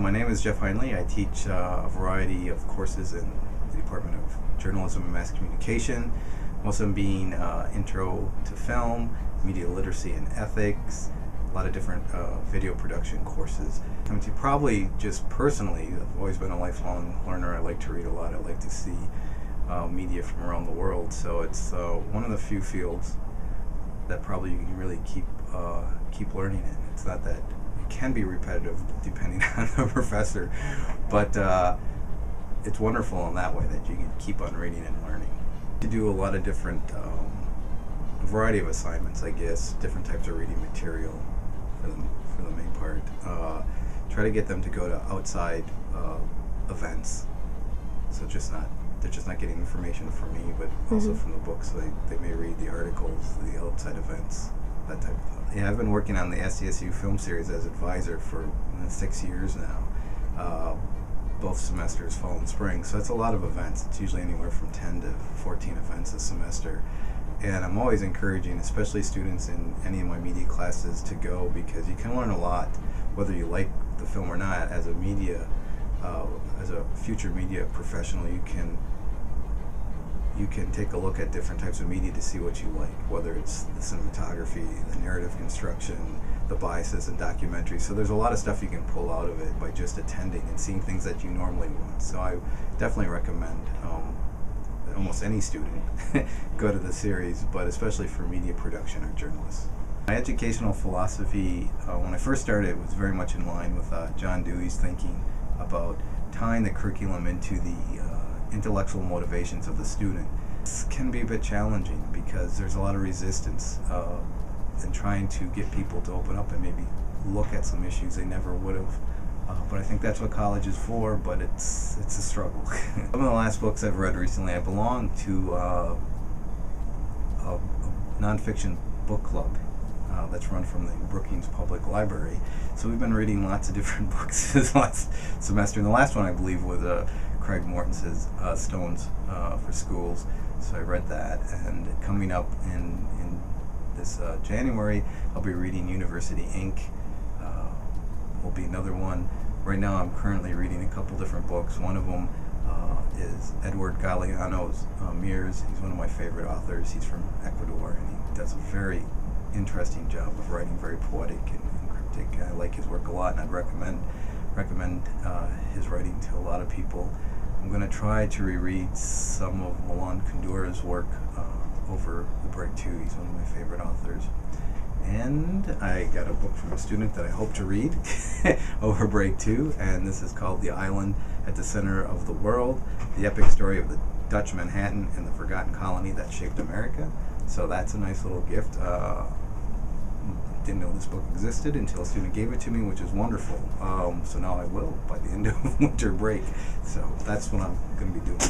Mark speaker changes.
Speaker 1: my name is Jeff Heinle. I teach a variety of courses in the Department of Journalism and Mass Communication, most of them being Intro to Film, Media Literacy and Ethics, a lot of different video production courses. I mean, probably just personally, I've always been a lifelong learner. I like to read a lot. I like to see media from around the world. So it's one of the few fields that probably you can really keep learning in. It's not that it can be repetitive depending on the professor, but it's wonderful in that way that you can keep on reading and learning. You do a lot of different, a variety of assignments, I guess, different types of reading material for the main part. Try to get them to go to outside events, so they're just not getting information from me, but also from the books. They may read the articles, the outside events, that type of thing. Yeah, I've been working on the SDSU film series as advisor for 6 years now, both semesters, fall and spring. So it's a lot of events. It's usually anywhere from 10 to 14 events a semester. And I'm always encouraging, especially students in any of my media classes, to go, because you can learn a lot, whether you like the film or not. As a future media professional, you can take a look at different types of media to see what you like, whether it's the cinematography, the narrative construction, the biases in documentaries. So there's a lot of stuff you can pull out of it by just attending and seeing things that you normally wouldn't. So I definitely recommend that almost any student go to the series, but especially for media production or journalists. My educational philosophy, when I first started, it was very much in line with John Dewey's thinking about tying the curriculum into the intellectual motivations of the student. This can be a bit challenging because there's a lot of resistance in trying to get people to open up and maybe look at some issues they never would have. But I think that's what college is for, but it's a struggle. Some of the last books I've read recently, I belong to a nonfiction book club that's run from the Brookings Public Library. So we've been reading lots of different books this last semester, and the last one I believe was Craig Morton's Stones for Schools. So I read that, and coming up in this January, I'll be reading University Inc. Will be another one. Right now I'm currently reading a couple different books. One of them is Edward Galeano's Mirrors. He's one of my favorite authors. He's from Ecuador, and he does a very interesting job of writing, very poetic and cryptic. I like his work a lot, and I'd recommend his writing to a lot of people. I'm going to try to reread some of Milan Kundera's work over the break too. He's one of my favorite authors. And I got a book from a student that I hope to read over break too, and this is called The Island at the Center of the World, the epic story of the Dutch Manhattan and the forgotten colony that shaped America. So that's a nice little gift. Didn't know this book existed until a student gave it to me, which is wonderful. So now I will by the end of winter break. So that's what I'm going to be doing.